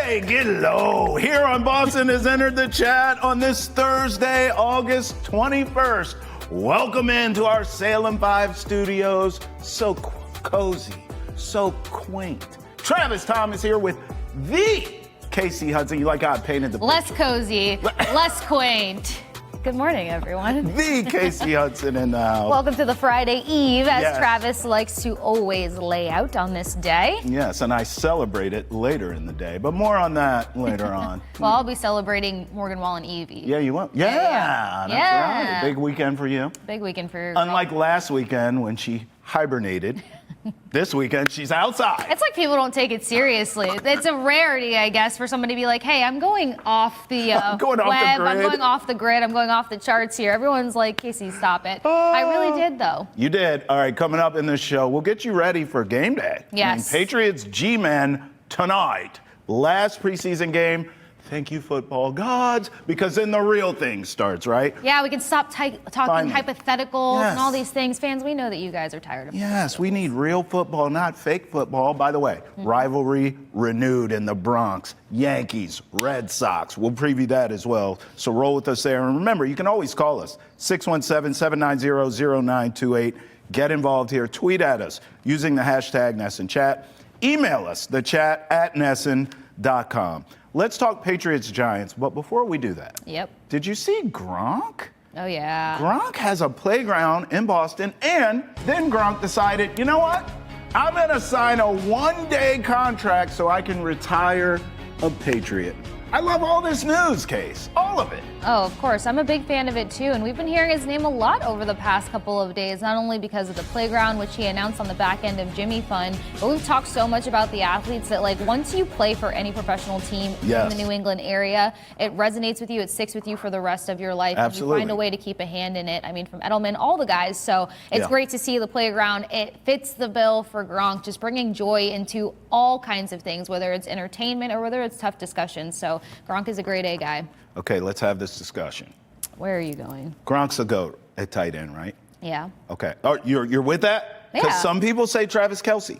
Hey, get low. Here on Boston has entered the chat on this Thursday, August 21st. Welcome into our Salem 5 studios. So cozy, so quaint. Travis Thomas here with the Kasey Hudson. You like how I painted the picture? Less cozy, less quaint. Good morning, everyone. The Kasey Hudson in the house. Welcome to the Friday Eve, as Yes. Travis likes to always lay out on this day. Yes, and I celebrate it later in the day, but more on that later on. Well, I'll be celebrating Morgan Wall and Evie. Yeah, you will? Yeah, that's right. Big weekend for you. Big weekend for your Unlike last weekend when she hibernated, this weekend she's outside. It's like people don't take it seriously. It's a rarity, I guess, for somebody to be like, hey, I'm going off the I'm going off the web. grid. I'm going off the grid. I'm going off the charts here. Everyone's like, Kasey, stop it. I really did, though. You did. All right, coming up in this show, we'll get you ready for game day. Yes. Patriots G-Men tonight. Last preseason game. Thank you, football gods, because then the real thing starts, right? Yeah, we can stop talking hypotheticals Yes. and all these things. Fans, we know that you guys are tired of it. Yes, we need real football, not fake football. By the way, rivalry renewed in the Bronx. Yankees, Red Sox. We'll preview that as well. So roll with us there. And remember, you can always call us, 617-790-0928. Get involved here. Tweet at us using the hashtag NessenChat. Email us, theChat@Nessen.com. Let's talk Patriots Giants, but before we do that, Yep. did you see Gronk? Oh, yeah. Gronk has a playground in Boston, and then Gronk decided, you know what? I'm going to sign a one-day contract so I can retire a Patriot. I love all this news, Case. All of it. Oh, of course. I'm a big fan of it, too. And we've been hearing his name a lot over the past couple of days, not only because of the playground, which he announced on the back end of Jimmy Fund, but we've talked so much about the athletes that, like, once you play for any professional team in the New England area, it resonates with you. It sticks with you for the rest of your life. Absolutely. You find a way to keep a hand in it. I mean, from Edelman, all the guys. So it's great to see the playground. It fits the bill for Gronk, just bringing joy into all kinds of things, whether it's entertainment or whether it's tough discussions. So Gronk is a great A guy. Okay, let's have this discussion. Where are you going? Gronk's a GOAT at tight end, right? Yeah. Okay. Oh, you're with that? Because Yeah. some people say Travis Kelce.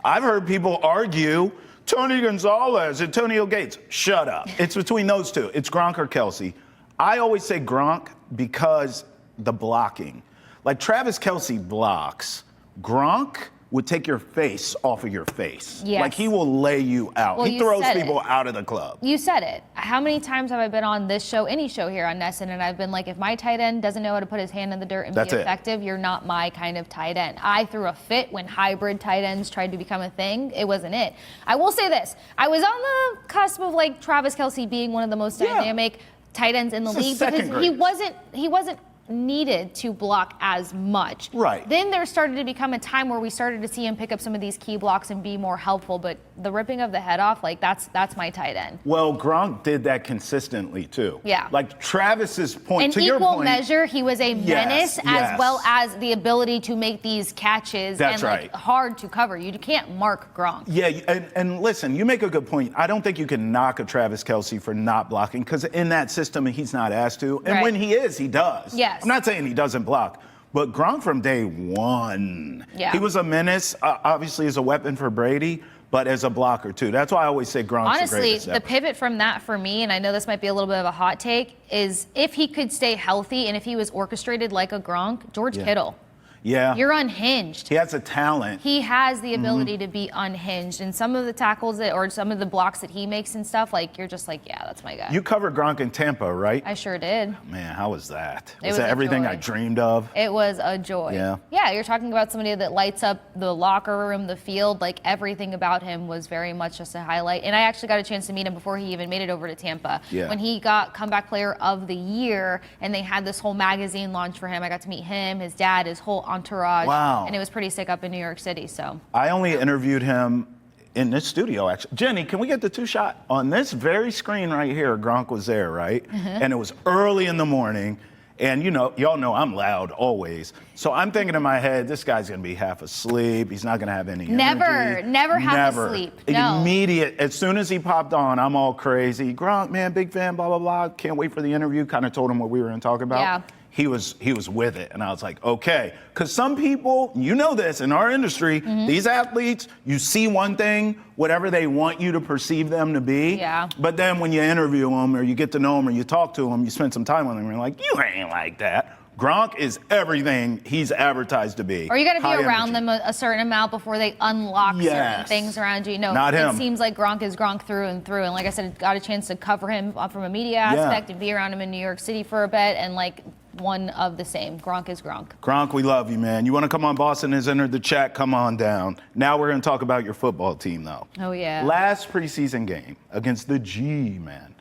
I've heard people argue Tony Gonzalez, Antonio Gates. Shut up. It's between those two. It's Gronk or Kelce. I always say Gronk because the blocking. Like Travis Kelce blocks. Gronk would take your face off of your face. Yes. Like he will lay you out. Well, he you throws said people it. out of the club. You said it. How many times have I been on this show, any show here on Nessen, and I've been like, if my tight end doesn't know how to put his hand in the dirt and That's be it. effective, you're not my kind of tight end. I threw a fit when hybrid tight ends tried to become a thing. It wasn't it. I will say this. I was on the cusp of like Travis Kelce being one of the most dynamic tight ends in the He's the league second because he greatest. wasn't needed to block as much. Right. Then there started to become a time where we started to see him pick up some of these key blocks and be more helpful, but the ripping of the head off, like that's my tight end. Well, Gronk did that consistently too. Yeah. Like Travis's point, In to your equal point. measure, he was a menace yes. as well as the ability to make these catches That's and right. hard to cover. You can't mark Gronk. Yeah, and listen, you make a good point. I don't think you can knock a Travis Kelce for not blocking because in that system, he's not asked to. And Right. when he is, he does. Yes. I'm not saying he doesn't block, but Gronk from day one, Yeah. he was a menace, obviously as a weapon for Brady, but as a blocker too. That's why I always say Gronk's the Honestly, greatest the ever. pivot from that for me, and I know this might be a little bit of a hot take, is if he could stay healthy and if he was orchestrated like a Gronk, George Kittle. Yeah. You're unhinged. He has a talent. He has the ability to be unhinged, and some of the tackles or some of the blocks that he makes and stuff, like you're just like, yeah, that's my guy. You covered Gronk in Tampa, right? I sure did. Man, how was that? It Was was that a everything joy. I dreamed of? It was a joy. Yeah. Yeah, you're talking about somebody that lights up the locker room, the field, like everything about him was very much just a highlight. And I actually got a chance to meet him before he even made it over to Tampa. Yeah. When he got comeback player of the year and they had this whole magazine launch for him, I got to meet him, his dad, his whole entourage. Wow. And it was pretty sick up in New York City, so. I only interviewed him in this studio, actually. Jenny, can we get the two-shot? On this very screen right here, Gronk was there, right? And it was early in the morning. And y'all know I'm loud always. So I'm thinking in my head, this guy's gonna be half asleep. He's not gonna have any energy. Never half asleep. No. Immediate. As soon as he popped on, I'm all crazy. Gronk, man, big fan, blah, blah, blah. Can't wait for the interview. Kind of told him what we were gonna talk about. Yeah. he was with it. And I was like, okay. Because some people, you know this, in our industry, these athletes, you see one thing, whatever they want you to perceive them to be. Yeah. But then when you interview them or you get to know them or you talk to them, you spend some time with them, and you're like, you ain't like that. Gronk is everything he's advertised to be. Or you got to be High around energy. them a certain amount before they unlock certain Yes. things around you. No, Not it him. seems like Gronk is Gronk through and through. And like I said, got a chance to cover him from a media aspect and be around him in New York City for a bit, and like one of the same. Gronk is Gronk. Gronk, we love you, man. You want to come on? Boston has entered the chat. Come on down. Now we're going to talk about your football team, though. Oh, yeah. Last preseason game against the G-Man.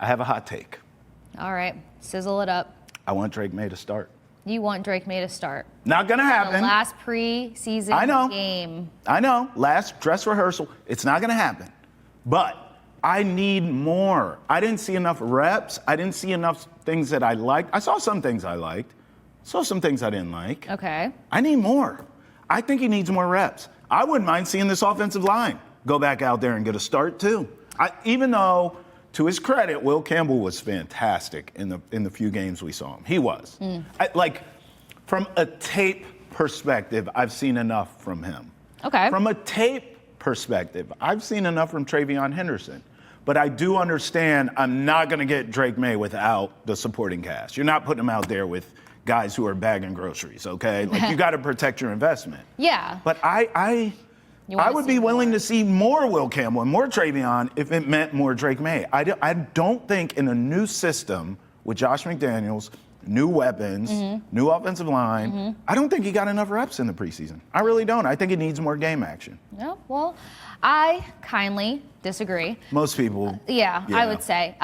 I have a hot take. All right, sizzle it up. I want Drake May to start. You want Drake May to start. Not going to The happen. last preseason I know. game. I know. Last dress rehearsal. It's not going to happen. But I need more. I didn't see enough reps. I didn't see enough things that I liked. I saw some things I liked. Saw some things I didn't like. Okay. I need more. I think he needs more reps. I wouldn't mind seeing this offensive line go back out there and get a start too. Even though, to his credit, Will Campbell was fantastic in the few games we saw him. He was. From a tape perspective, I've seen enough from him. Okay. From a tape perspective, I've seen enough from Travion Henderson. But I do understand I'm not going to get Drake May without the supporting cast. You're not putting him out there with guys who are bagging groceries, okay? Like, you got to protect your investment. Yeah. But I would be willing to see more Will Campbell and more Travion if it meant more Drake May. I don't think in a new system with Josh McDaniels, new weapons, new offensive line, I don't think he got enough reps in the preseason. I really don't. I think he needs more game action. No, well, I kindly disagree. Most people. Yeah, I would say.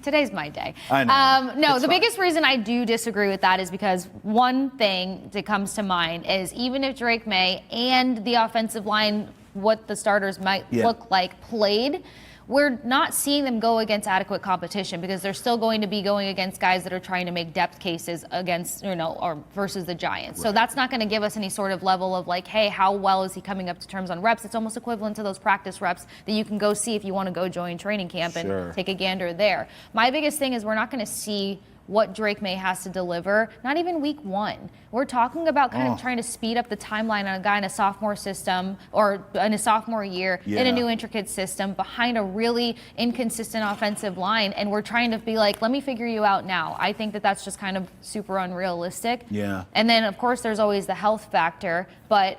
Today's my day. I know. No, It's the fine. biggest reason I do disagree with that is because one thing that comes to mind is even if Drake May and the offensive line, what the starters might look like, played, we're not seeing them go against adequate competition because they're still going to be going against guys that are trying to make depth cases against, or versus the Giants. Right. So that's not going to give us any sort of level of like, hey, how well is he coming up to terms on reps? It's almost equivalent to those practice reps that you can go see if you want to go join training camp and take a gander there. My biggest thing is we're not going to see what Drake May has to deliver, not even week one. We're talking about kind of trying to speed up the timeline on a guy in a sophomore system or in a sophomore year in a new intricate system behind a really inconsistent offensive line. And we're trying to be like, let me figure you out now. I think that that's just kind of super unrealistic. Yeah. And then, of course, there's always the health factor. But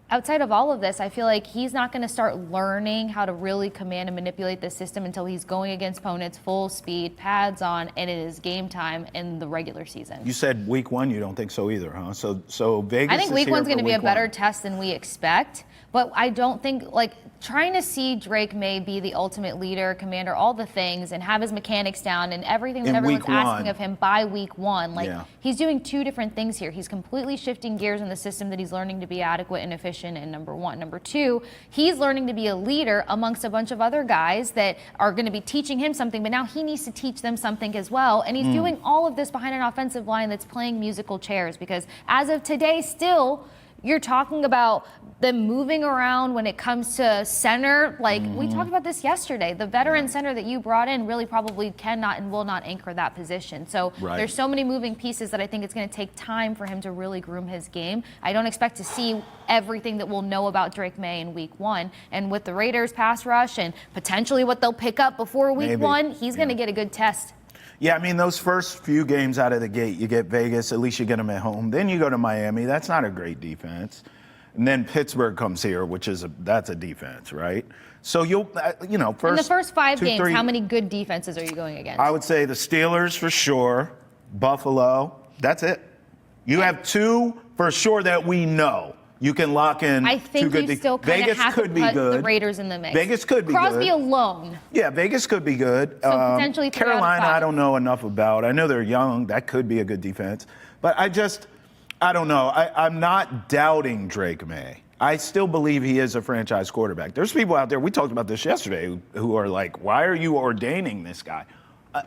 outside of all of this, I feel like he's not going to start learning how to really command and manipulate the system until he's going against opponents full speed, pads on, and it is game time in the regular season. You said week one, you don't think so either, huh? So Vegas I think is week here one's for going to be a week better one. test than we expect, but I don't think, trying to see Drake May be the ultimate leader, commander, all the things, and have his mechanics down and everything that In everyone's week one. asking of him by week one. Yeah. He's doing two different things here. He's completely shifting gears in the system that he's learning to be adequate and efficient in, number one. Number two, he's learning to be a leader amongst a bunch of other guys that are going to be teaching him something, but now he needs to teach them something as well. And he's doing all of this behind an offensive line that's playing musical chairs because as of today, still, you're talking about them moving around when it comes to center. We talked about this yesterday. The veteran center that you brought in really probably cannot and will not anchor that position. So there's so many moving pieces that I think it's going to take time for him to really groom his game. I don't expect to see everything that we'll know about Drake May in week one. And with the Raiders pass rush and potentially what they'll pick up before week one, he's going to get a good test. Yeah, I mean, those first few games out of the gate, you get Vegas, at least you get them at home. Then you go to Miami. That's not a great defense. And then Pittsburgh comes here, which is that's a defense, right? So you'll, first. In the first five two, games, three, how many good defenses are you going against? I would say the Steelers for sure, Buffalo. That's it. You have two for sure that we know. You can lock in. I think two good you still kind of Vegas have to could be put good. the Raiders in the mix. Vegas could be Crosby good. alone. Yeah, Vegas could be good. So potentially 3 out of Carolina, 5. I don't know enough about. I know they're young. That could be a good defense. But I don't know. I'm not doubting Drake May. I still believe he is a franchise quarterback. There's people out there, we talked about this yesterday, who are like, why are you ordaining this guy?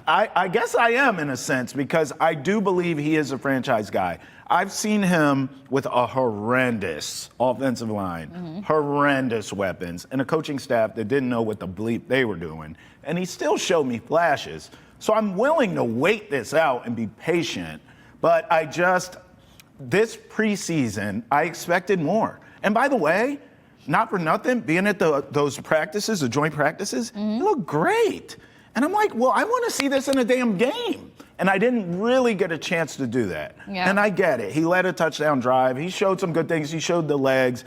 I guess I am in a sense because I do believe he is a franchise guy. I've seen him with a horrendous offensive line, horrendous weapons, and a coaching staff that didn't know what the bleep they were doing. And he still showed me flashes. So I'm willing to wait this out and be patient But this preseason, I expected more. And by the way, not for nothing, being at those practices, the joint practices, he looked great. And I'm like, well, I want to see this in a damn game. And I didn't really get a chance to do that. Yeah. And I get it. He led a touchdown drive. He showed some good things. He showed the legs.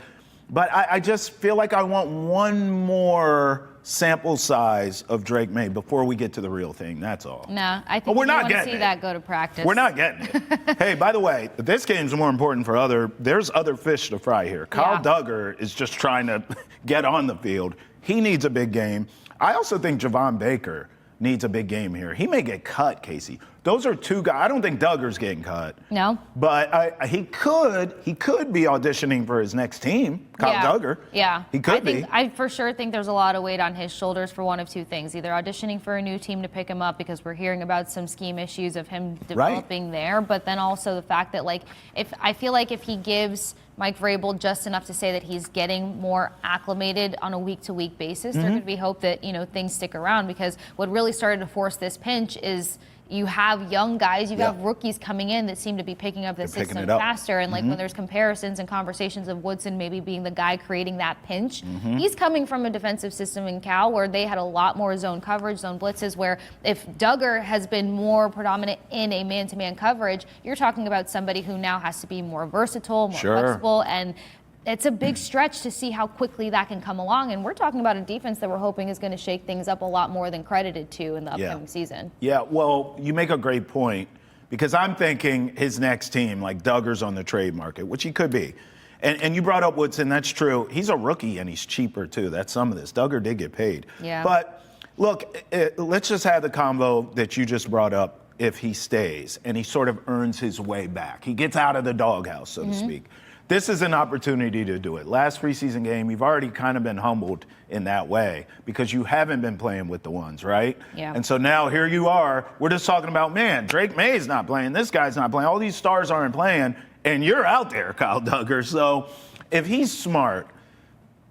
But I just feel like I want one more sample size of Drake May before we get to the real thing. That's all. No, I think we're we not want to getting see it. that go to practice. We're not getting it. Hey, by the way, this game's more important for there's other fish to fry here. Kyle Duggar is just trying to get on the field. He needs a big game. I also think Javon Baker needs a big game here. He may get cut, Casey. Those are two guys. I don't think Duggar's getting cut. No. But he could be auditioning for his next team, Kyle Duggar. Yeah. He could be. I for sure think there's a lot of weight on his shoulders for one of two things. Either auditioning for a new team to pick him up because we're hearing about some scheme issues of him developing there, but then also the fact that, like, I feel like if he gives Mike Vrabel just enough to say that he's getting more acclimated on a week-to-week basis, there could be hope that, things stick around, because what really started to force this pinch is you have young guys, you have rookies coming in that seem to be picking up the system faster. And when there's comparisons and conversations of Woodson maybe being the guy creating that pinch, he's coming from a defensive system in Cal where they had a lot more zone coverage, zone blitzes, where if Duggar has been more predominant in a man-to-man coverage, you're talking about somebody who now has to be more versatile, more flexible, and it's a big stretch to see how quickly that can come along. And we're talking about a defense that we're hoping is going to shake things up a lot more than credited to in the upcoming season. Yeah, well, you make a great point, because I'm thinking his next team, like Duggar's on the trade market, which he could be. And you brought up Woodson, that's true. He's a rookie and he's cheaper too. That's some of this. Duggar did get paid. Yeah. But look, let's just have the combo that you just brought up. If he stays and he sort of earns his way back, he gets out of the doghouse, so to speak. This is an opportunity to do it. Last preseason game, you've already kind of been humbled in that way because you haven't been playing with the ones, right? Yeah. And so now here you are. We're just talking about, man, Drake May's not playing. This guy's not playing. All these stars aren't playing. And you're out there, Kyle Duggar. So if he's smart,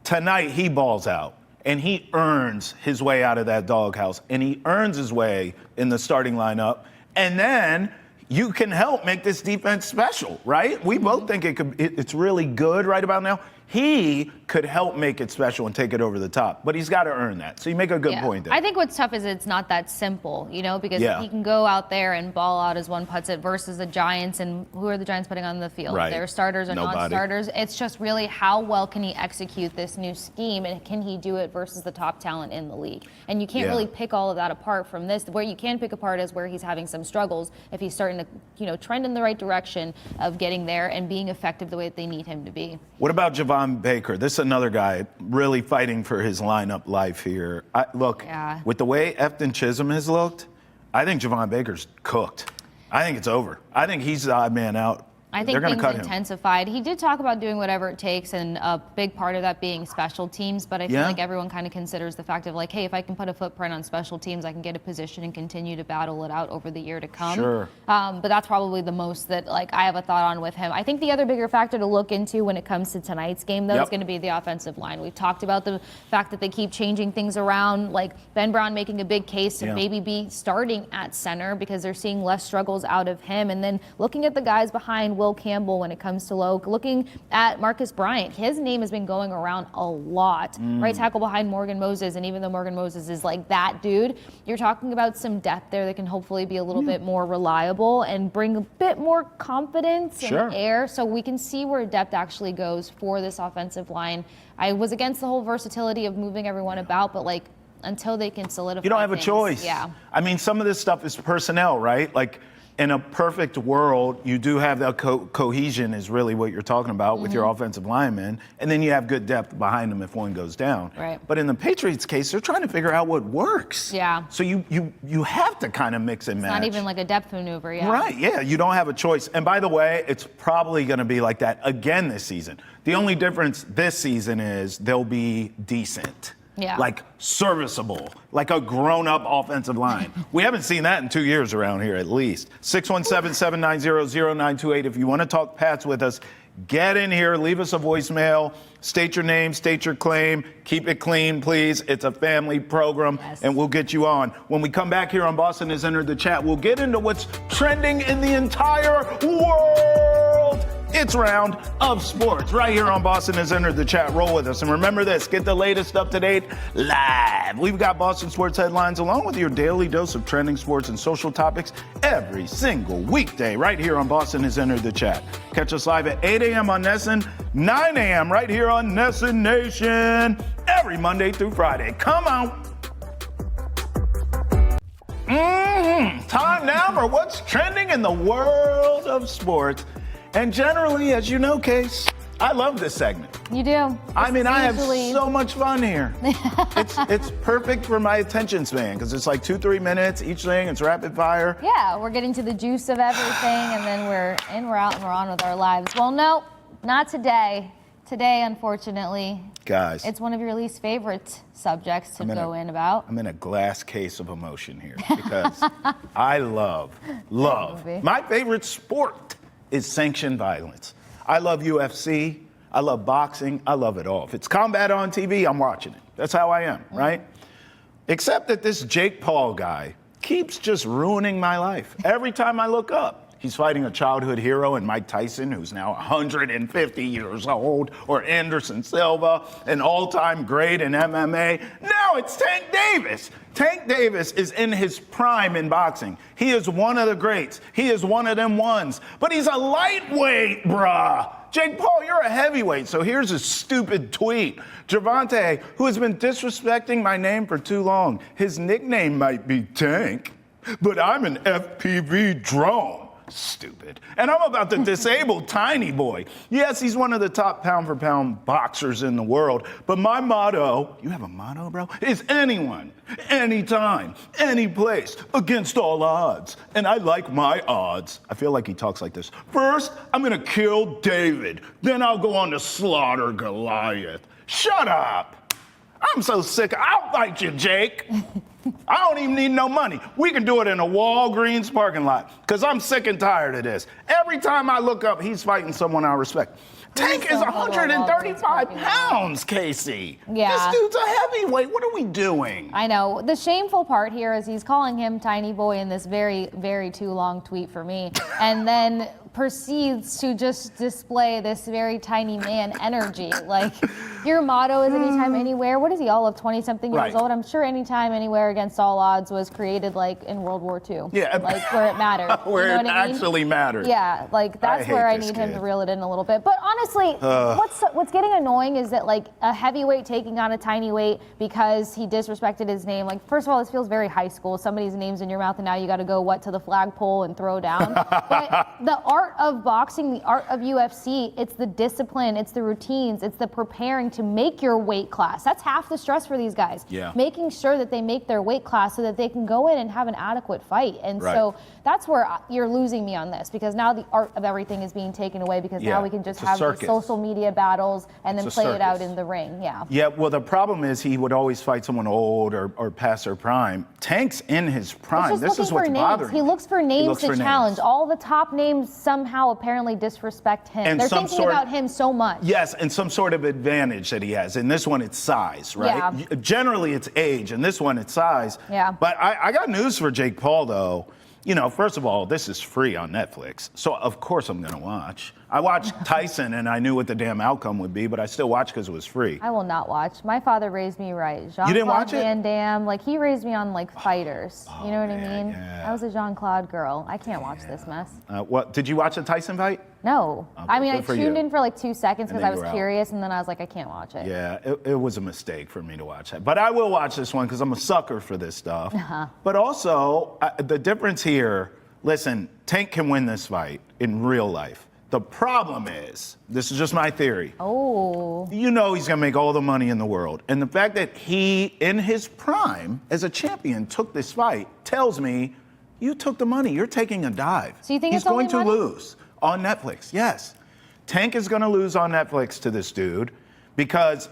tonight he balls out. And he earns his way out of that doghouse. And he earns his way in the starting lineup. And then you can help make this defense special, right? We both think it's really good right about now. He could help make it special and take it over the top, but he's got to earn that. So you make a good point there. I think what's tough is it's not that simple, because he can go out there and ball out as one puts it versus the Giants, and who are the Giants putting on the field? Right. They're starters or non-starters. It's just really how well can he execute this new scheme, and can he do it versus the top talent in the league? And you can't really pick all of that apart from this. Where you can pick apart is where he's having some struggles. If he's starting to, trend in the right direction of getting there and being effective the way that they need him to be. What about Javon Baker? This is another guy really fighting for his lineup life here. With the way Efton Chisholm has looked, I think Javon Baker's cooked. I think it's over. I think he's the odd man out. I think things intensified. He did talk about doing whatever it takes, and a big part of that being special teams, but I feel like everyone kind of considers the fact of like, hey, if I can put a footprint on special teams, I can get a position and continue to battle it out over the year to come. Sure. But that's probably the most that I have a thought on with him. I think the other bigger factor to look into when it comes to tonight's game, though, is going to be the offensive line. We've talked about the fact that they keep changing things around, like Ben Brown making a big case to maybe be starting at center because they're seeing less struggles out of him. And then looking at the guys behind Will Campbell when it comes to Loke, looking at Marcus Bryant, his name has been going around a lot. Right tackle behind Morgan Moses, and even though Morgan Moses is like that dude, you're talking about some depth there that can hopefully be a little bit more reliable and bring a bit more confidence in the air, so we can see where depth actually goes for this offensive line. I was against the whole versatility of moving everyone about, but until they can solidify you don't have things, a choice. Yeah. I mean, some of this stuff is personnel, right? In a perfect world, you do have that cohesion is really what you're talking about with your offensive linemen, and then you have good depth behind them if one goes down. Right. But in the Patriots case, they're trying to figure out what works. Yeah. So you have to kind of mix and match. It's not even like a depth maneuver, Right, yeah, you don't have a choice. And by the way, it's probably going to be like that again this season. The only difference this season is they'll be decent. Yeah. Serviceable, like a grown-up offensive line. We haven't seen that in 2 years around here, at least. 617-790-0928. If you want to talk Pats with us, Get in here, leave us a voicemail, state your name, state your claim, keep it clean, please. It's a family program, and we'll get you on. When we come back here on Boston Has Entered the Chat, we'll get into what's trending in the entire world. It's Round of Sports right here on Boston Has Entered the Chat. Roll with us. And remember this, get the latest up-to-date live. We've got Boston sports headlines along with your daily dose of trending sports and social topics every single weekday right here on Boston Has Entered the Chat. Catch us live at 8 a.m. on Nesson, 9 a.m. right here on Nesson Nation every Monday through Friday. Come on. Time now for what's trending in the world of sports. And generally, as you know, Case, I love this segment. You do. I have so much fun here. It's perfect for my attention span because it's like 2-3 minutes each thing. It's rapid fire. Yeah, we're getting to the juice of everything, and then we're in, we're out, and we're on with our lives. Well, no, not today. Today, unfortunately, guys, it's one of your least favorite subjects to go in about. I'm in a glass case of emotion here because I love. My favorite sport is sanctioned violence. I love UFC. I love boxing. I love it all. If it's combat on TV, I'm watching it. That's how I am, right? Except that this Jake Paul guy keeps just ruining my life. Every time I look up, he's fighting a childhood hero in Mike Tyson, who's now 150 years old, or Anderson Silva, an all-time great in MMA. Now it's Tank Davis. Tank Davis is in his prime in boxing. He is one of the greats. He is one of them ones. But he's a lightweight, bruh. Jake Paul, you're a heavyweight. So here's a stupid tweet. Javante, who has been disrespecting my name for too long, his nickname might be Tank, but I'm an FPV drone. Stupid. And I'm about to disable Tiny Boy. Yes, he's one of the top pound-for-pound boxers in the world, but my motto, you have a motto, bro, is anyone, anytime, any place, against all odds. And I like my odds. I feel like he talks like this. First, I'm gonna kill David. Then I'll go on to slaughter Goliath. Shut up. I'm so sick. I'll fight you, Jake. I don't even need no money. We can do it in a Walgreens parking lot because I'm sick and tired of this. Every time I look up, he's fighting someone I respect. Tank is 135 pounds, Casey. Yeah. This dude's a heavyweight. What are we doing? I know. The shameful part here is he's calling him Tiny Boy in this very, very too long tweet for me, and then proceeds to just display this very tiny man energy. Like, your motto is anytime, anywhere. What is he, all of 20-something years old? I'm sure anytime, anywhere, against all odds was created, like, in World War II. Yeah. Like, where it mattered. Where you know it actually mattered. Yeah, like, that's where I need him to reel it in a little bit. But honestly, what's getting annoying is that, like, a heavyweight taking on a tiny weight because he disrespected his name. Like, first of all, this feels very high school. Somebody's name's in your mouth, and now you got to go, to the flagpole and throw down. But the art of boxing, the art of UFC, it's the discipline, it's the routines, it's the preparing to make your weight class. That's half the stress for these guys. Yeah. Making sure that they make their weight class so that they can go in and have an adequate fight. And so that's where you're losing me on this, because now the art of everything is being taken away because now we can just have the social media battles and then play it out in the ring. Yeah, well, the problem is he would always fight someone old or past their prime. Tank's in his prime. This is what's bothering me. He looks for names to challenge. All the top names somehow apparently disrespect him. And they're thinking about him so much. Yes, and some sort of advantage that he has. In this one, it's size, right? Yeah. Generally, it's age. In this one, it's size. Yeah. But I got news for Jake Paul, though. You know, first of all, this is free on Netflix, so of course I'm going to watch. I watched Tyson, and I knew what the damn outcome would be, but I still watched because it was free. I will not watch. My father raised me right. You didn't watch it? Van Damme, like, he raised me on, like, fighters. You know what I mean? Yeah. I was a Jean-Claude girl. I can't watch this mess. What? Did you watch the Tyson fight? No. Okay, I mean, I tuned in for like 2 seconds because I was curious, and then I was like, I can't watch it. Yeah, it was a mistake for me to watch it. But I will watch this one because I'm a sucker for this stuff. But also, the difference here, listen, Tank can win this fight in real life. The problem is, this is just my theory. You know he's going to make all the money in the world. And the fact that he, in his prime as a champion, took this fight tells me you took the money. You're taking a dive. So you think he's going to lose on Netflix? Yes. Tank is going to lose on Netflix to this dude because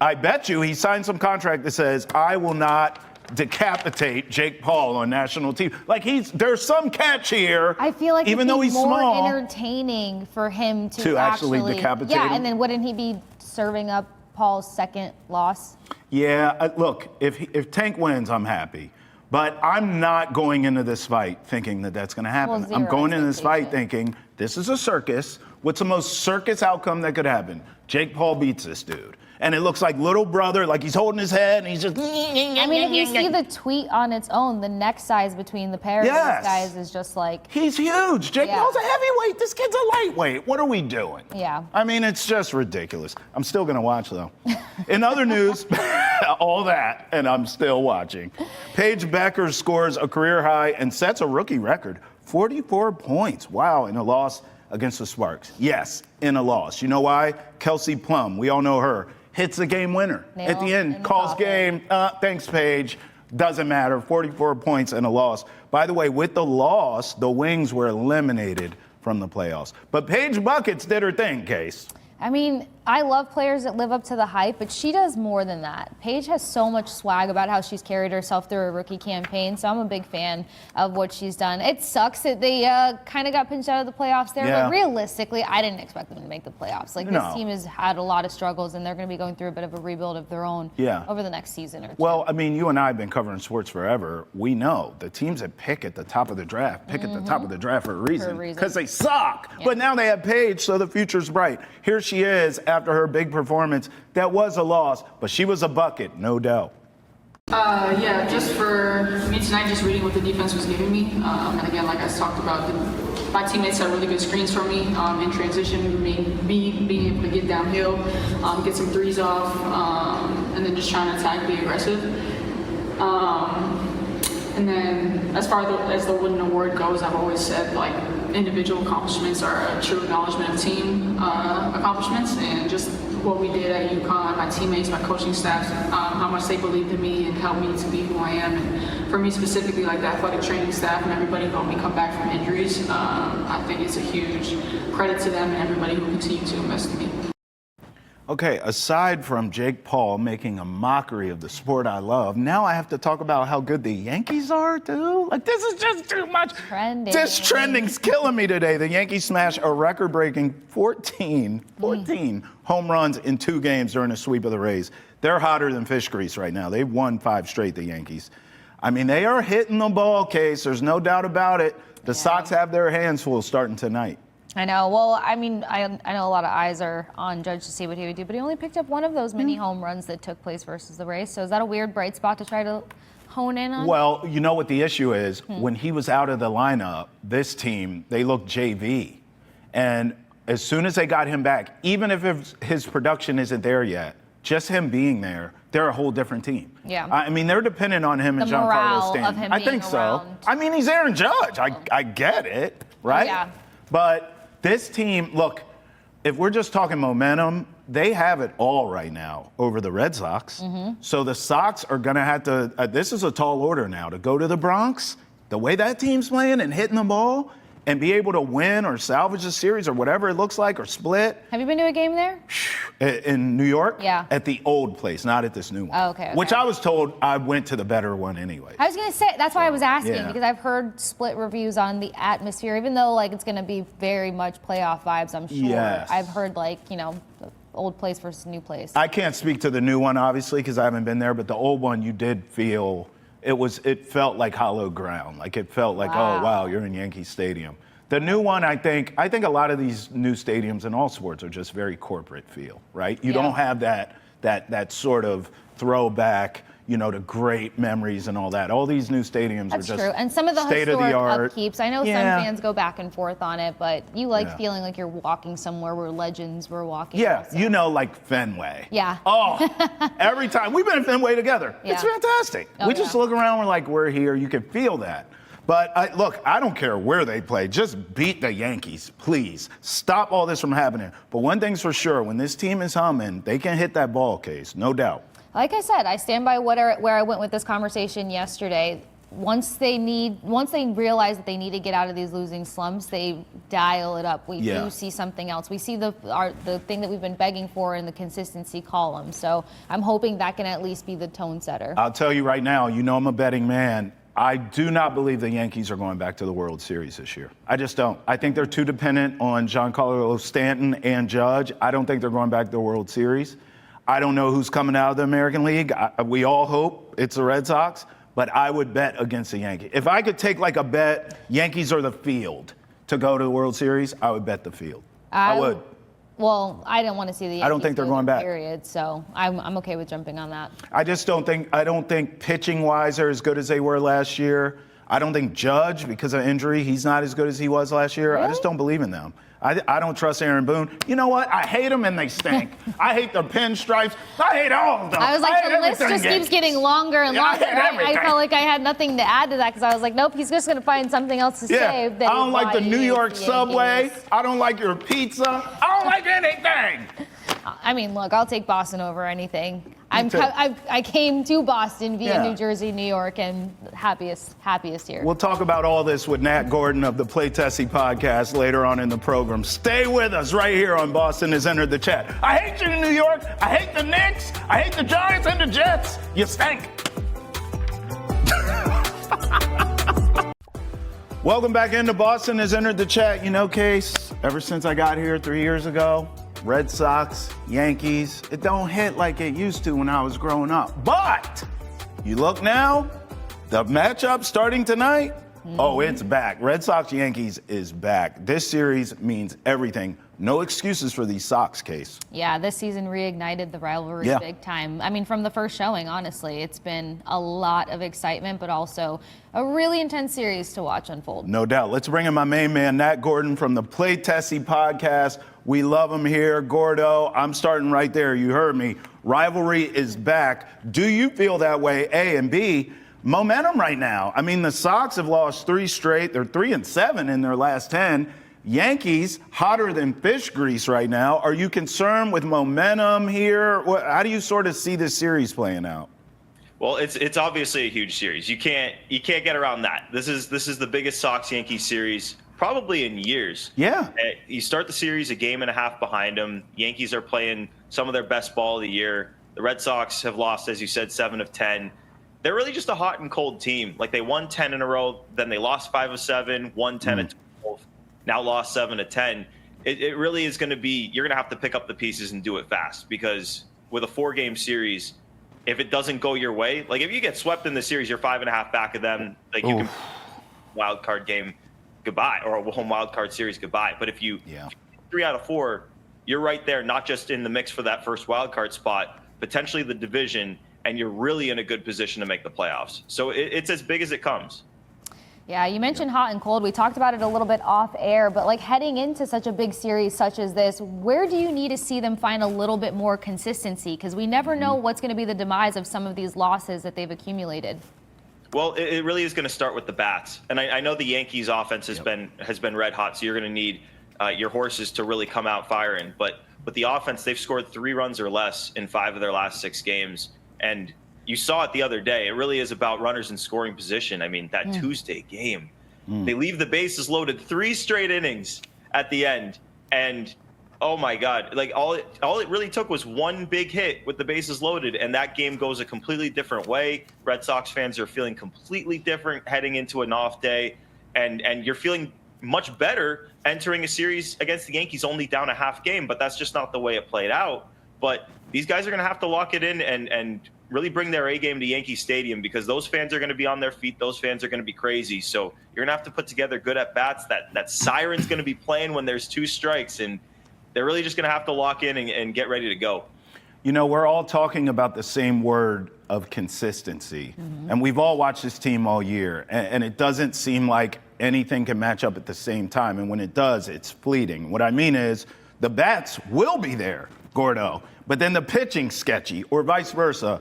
I bet you he signed some contract that says, I will not decapitate Jake Paul on national TV. Like there's some catch here. I feel like even though he's more small, entertaining for him to actually decapitate him. Yeah, and then wouldn't he be serving up Paul's second loss? Yeah, look, if Tank wins, I'm happy. But I'm not going into this fight thinking that that's going to happen. Well, I'm going into this fight thinking this is a circus. What's the most circus outcome that could happen? Jake Paul beats this dude. And it looks like little brother, like he's holding his head and he's just. I mean, if you see the tweet on its own, the neck size between the pair of these guys is just like. He's huge. Jake Paul's a heavyweight. This kid's a lightweight. What are we doing? Yeah. I mean, it's just ridiculous. I'm still going to watch, though. In other news, all that, and I'm still watching. Paige Bueckers scores a career high and sets a rookie record, 44 points. Wow, in a loss against the Sparks. Yes, in a loss. You know why? Kelce Plum, we all know her, hits the game winner. At the end, calls game. Thanks, Paige. Doesn't matter. 44 points and a loss. By the way, with the loss, the Wings were eliminated from the playoffs. But Paige Buckets did her thing, Case. I mean, I love players that live up to the hype, but she does more than that. Paige has so much swag about how she's carried herself through a rookie campaign, so I'm a big fan of what she's done. It sucks that they kind of got pinched out of the playoffs there, but realistically, I didn't expect them to make the playoffs. Like, this team has had a lot of struggles, and they're going to be going through a bit of a rebuild of their own over the next season or two. Well, I mean, you and I have been covering sports forever. We know the teams that pick at the top of the draft pick at the top of the draft for a reason, because they suck. But now they have Paige, so the future's bright. Here she is after her big performance. That was a loss, but she was a bucket, no doubt. Yeah, just for me tonight, just reading what the defense was giving me. And again, like I talked about, my teammates had really good screens for me in transition, being able to get downhill, get some threes off, and then just trying to attack, be aggressive. And then as far as the Wooden Award goes, I've always said, like, individual accomplishments are a true acknowledgement of team accomplishments, and just what we did at UConn, my teammates, my coaching staff, how much they believed in me and helped me to be who I am. And for me specifically, like the athletic training staff and everybody who helped me come back from injuries, I think it's a huge credit to them and everybody who continued to invest in me. Okay, aside from Jake Paul making a mockery of the sport I love, now I have to talk about how good the Yankees are, too. Like, this is just too much. This trending's killing me today. The Yankees smashed a record-breaking 14 home runs in 2 games during a sweep of the Rays. They're hotter than fish grease right now. They've won 5 straight, the Yankees. I mean, they are hitting the ball, Case. There's no doubt about it. The Sox have their hands full starting tonight. I know. Well, I mean, I know a lot of eyes are on Judge to see what he would do, but he only picked up one of those many home runs that took place versus the Rays. So is that a weird bright spot to try to hone in on? Well, you know what the issue is? When he was out of the lineup, this team, they looked JV. And as soon as they got him back, even if his production isn't there yet, just him being there, they're a whole different team. Yeah. I mean, they're dependent on him and Giancarlo Stanton. I think so. I mean, he's Aaron Judge. I get it, right? Yeah. But this team, look, if we're just talking momentum, they have it all right now over the Red Sox. So the Sox are going to have to, this is a tall order now, to go to the Bronx, the way that team's playing and hitting the ball, and be able to win or salvage a series or whatever it looks like, or split. Have you been to a game there? In New York? Yeah. At the old place, not at this new one. Oh, okay. Which I was told I went to the better one anyway. I was going to say, that's why I was asking, because I've heard split reviews on the atmosphere, even though, like, it's going to be very much playoff vibes, I'm sure. Yes. I've heard, like, you know, the old place versus new place. I can't speak to the new one, obviously, because I haven't been there, but the old one, you did feel, it felt like hollow ground. Like, it felt like, oh, wow, you're in Yankee Stadium. The new one, I think a lot of these new stadiums in all sports are just very corporate feel, right? You don't have that sort of throwback, you know, to great memories and all that. All these new stadiums are just true. And some of the historic upkeeps, I know some fans go back and forth on it, but you like feeling like you're walking somewhere where legends were walking. Yeah, also. You know, like Fenway. Yeah. Oh, every time. We've been in Fenway together. Yeah. It's fantastic. We just look around, we're like, we're here. You can feel that. But look, I don't care where they play. Just beat the Yankees, please. Stop all this from happening. But one thing's for sure, when this team is humming, they can hit that ball, Case, no doubt. Like I said, I stand by where I went with this conversation yesterday. once they realize that they need to get out of these losing slumps, they dial it up. We do see something else. We see the thing that we've been begging for in the consistency column. So I'm hoping that can at least be the tone setter. I'll tell you right now, you know I'm a betting man. I do not believe the Yankees are going back to the World Series this year. I just don't. I think they're too dependent on Giancarlo Stanton and Judge. I don't think they're going back to the World Series. I don't know who's coming out of the American League. We all hope it's the Red Sox, but I would bet against the Yankees. If I could take like a bet, Yankees or the field to go to the World Series, I would bet the field. I would. Well, I didn't want to see the Yankees. I don't think they're going back. Period. So I'm okay with jumping on that. I don't think pitching wise are as good as they were last year. I don't think Judge, because of injury, he's not as good as he was last year. Really? I just don't believe in them. I don't trust Aaron Boone. You know what? I hate them and they stink. I hate the pinstripes. I hate all of them. I was like, the list just keeps getting longer and longer. I felt like I had nothing to add to that because I was like, nope, he's just going to find something else to say. I don't like the New York subway. I don't like your pizza. I don't like anything. I mean, look, I'll take Boston over anything. I came to Boston via New Jersey, New York, and happiest here. We'll talk about all this with Nat Gordon of the Play Tessie podcast later on in the program. Stay with us right here on Boston Has Entered the Chat. I hate you in New York. I hate the Knicks. I hate the Giants and the Jets. You stink. Welcome back into Boston Has Entered the Chat. You know, Case, ever since I got here 3 years ago, Red Sox, Yankees, it don't hit like it used to when I was growing up. But you look now, the matchup starting tonight, oh, it's back. Red Sox, Yankees is back. This series means everything. No excuses for these Sox, Case. Yeah, this season reignited the rivalry big time. I mean, from the first showing, honestly, it's been a lot of excitement, but also a really intense series to watch unfold. No doubt. Let's bring in my main man, Nat Gordon from the Play Tessie podcast. We love him here. Gordo, I'm starting right there. You heard me. Rivalry is back. Do you feel that way? A, and B, momentum right now. I mean, the Sox have lost 3 straight. They're 3-7 in their last 10. Yankees, hotter than fish grease right now. Are you concerned with momentum here? How do you sort of see this series playing out? Well, it's obviously a huge series. You can't get around that. This is the biggest Sox-Yankees series probably in years. Yeah. You start the series a game and a half behind them. Yankees are playing some of their best ball of the year. The Red Sox have lost, as you said, 7 of 10. They're really just a hot and cold team. Like, they won 10 in a row, then they lost 5 of 7, won 10 of 12, now lost 7 of 10. It really is going to be, you're going to have to pick up the pieces and do it fast, because with a 4-game series, if it doesn't go your way, like if you get swept in the series, you're 5.5 back of them. Like, you can wild card game goodbye, or a home wild card series goodbye. But if you 3 out of 4, you're right there, not just in the mix for that first wild card spot, potentially the division, and you're really in a good position to make the playoffs. So it's as big as it comes. Yeah, you mentioned hot and cold. We talked about it a little bit off air, but like heading into such a big series such as this, where do you need to see them find a little bit more consistency? Because we never know what's going to be the demise of some of these losses that they've accumulated. Well, it really is going to start with the bats. And I know the Yankees offense has been red hot, so you're going to need your horses to really come out firing. But with the offense, they've scored 3 runs or less in 5 of their last 6 games. And you saw it the other day. It really is about runners in scoring position. I mean, that Tuesday game, they leave the bases loaded 3 straight innings at the end. And, oh, my God, like all it really took was 1 big hit with the bases loaded, and that game goes a completely different way. Red Sox fans are feeling completely different heading into an off day, and you're feeling much better entering a series against the Yankees only down a half game, but that's just not the way it played out. But these guys are going to have to lock it in and really bring their A game to Yankee Stadium, because those fans are going to be on their feet. Those fans are going to be crazy. So you're going to have to put together good at-bats. That siren's going to be playing when there's 2 strikes, and they're really just going to have to lock in and get ready to go. You know, we're all talking about the same word of consistency, and we've all watched this team all year, and it doesn't seem like anything can match up at the same time, and when it does, it's fleeting. What I mean is the bats will be there, Gordo, but then the pitching's sketchy, or vice versa.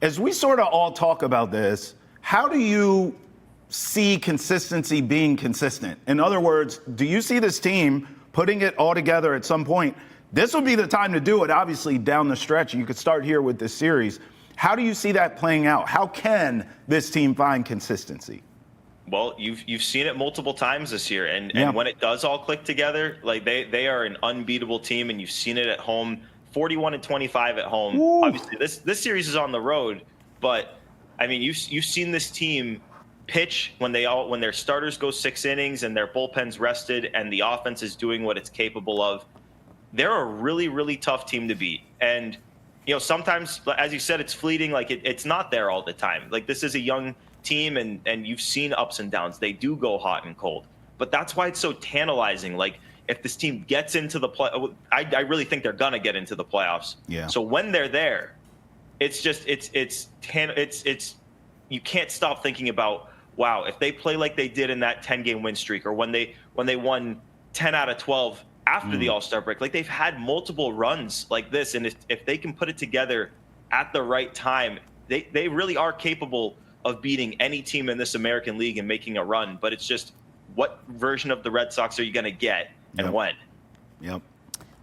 As we sort of all talk about this, how do you see consistency being consistent? In other words, do you see this team putting it all together at some point? This would be the time to do it, obviously, down the stretch. You could start here with this series. How do you see that playing out? How can this team find consistency? Well, you've seen it multiple times this year, and when it does all click together, like they are an unbeatable team, and you've seen it at home, 41-25 at home. Woo. Obviously, this series is on the road, but I mean, you've seen this team pitch when their starters go 6 innings and their bullpen's rested and the offense is doing what it's capable of. They're a really, really tough team to beat. And, sometimes, as you said, it's fleeting. Like it's not there all the time. Like this is a young team and you've seen ups and downs. They do go hot and cold, but that's why it's so tantalizing. Like if this team gets into the play, I really think they're going to get into the playoffs. Yeah. So when they're there, it's just, you can't stop thinking about, wow, if they play like they did in that 10-game win streak, or when they won 10 out of 12 after the All-Star break, like they've had multiple runs like this. And if they can put it together at the right time, they really are capable of beating any team in this American League and making a run. But it's just, what version of the Red Sox are you going to get and when? Yep.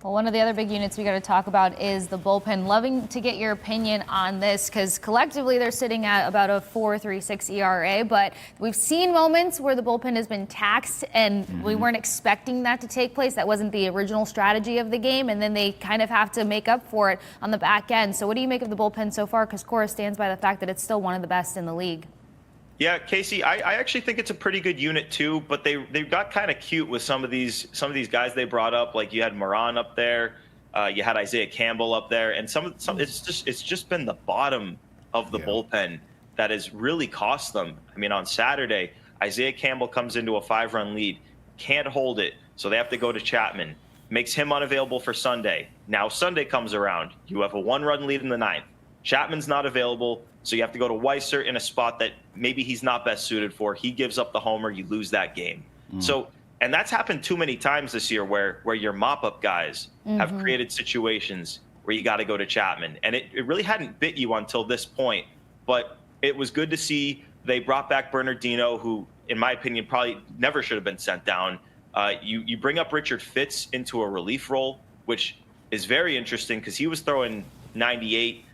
Well, one of the other big units we got to talk about is the bullpen. Loving to get your opinion on this, because collectively they're sitting at about a 4.36 ERA, but we've seen moments where the bullpen has been taxed, and we weren't expecting that to take place. That wasn't the original strategy of the game, and then they kind of have to make up for it on the back end. So what do you make of the bullpen so far? Because Cora stands by the fact that it's still one of the best in the league. Yeah, Casey, I actually think it's a pretty good unit too, but they got kind of cute with some of these guys they brought up. Like you had Moran up there, you had Isaiah Campbell up there, and some it's just been the bottom of the bullpen that has really cost them. I mean, on Saturday, Isaiah Campbell comes into a 5-run lead, can't hold it, so they have to go to Chapman. Makes him unavailable for Sunday. Now Sunday comes around, you have a 1-run lead in the 9th. Chapman's not available, so you have to go to Weiser in a spot that maybe he's not best suited for. He gives up the homer, you lose that game. So, and that's happened too many times this year where your mop-up guys have created situations where you got to go to Chapman. And it really hadn't bit you until this point, but it was good to see they brought back Bernardino, who, in my opinion, probably never should have been sent down. You bring up Richard Fitz into a relief role, which is very interesting because he was throwing 98,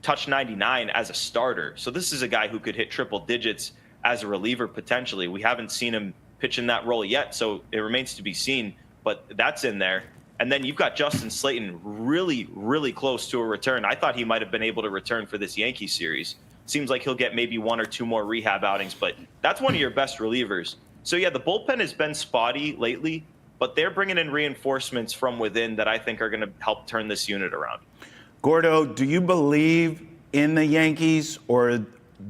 touch 99 as a starter. So this is a guy who could hit triple digits as a reliever potentially. We haven't seen him pitch in that role yet, so it remains to be seen, but that's in there. And then you've got Justin Slayton really, really close to a return. I thought he might have been able to return for this Yankee series. Seems like he'll get maybe 1 or 2 more rehab outings, but that's one of your best relievers. So yeah, the bullpen has been spotty lately, but they're bringing in reinforcements from within that I think are going to help turn this unit around. Gordo, do you believe in the Yankees, or are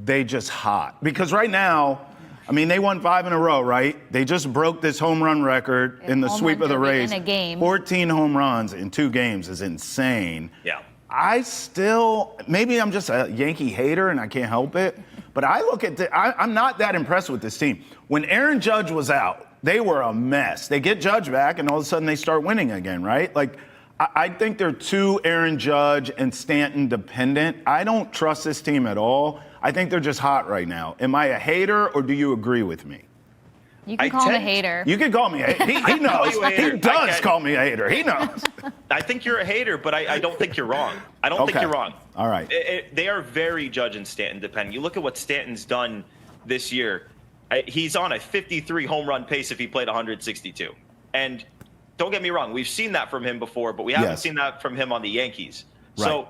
they just hot? Because right now, I mean, they won 5 in a row, right? They just broke this home run record in the sweep of the Rays. In a game. 14 home runs in 2 games is insane. Yeah. Maybe I'm just a Yankee hater and I can't help it, but I look at I'm not that impressed with this team. When Aaron Judge was out, they were a mess. They get Judge back and all of a sudden they start winning again, right? Like, I think they're too Aaron Judge and Stanton dependent. I don't trust this team at all. I think they're just hot right now. Am I a hater, or do you agree with me? You can call him a hater. You can call me a hater. He knows. He does call me a hater. He knows. I think you're a hater, but I don't think you're wrong. I don't think you're wrong. All right. They are very Judge and Stanton dependent. You look at what Stanton's done this year. He's on a 53 home run pace if he played 162. And don't get me wrong, we've seen that from him before, but we haven't seen that from him on the Yankees. Right. So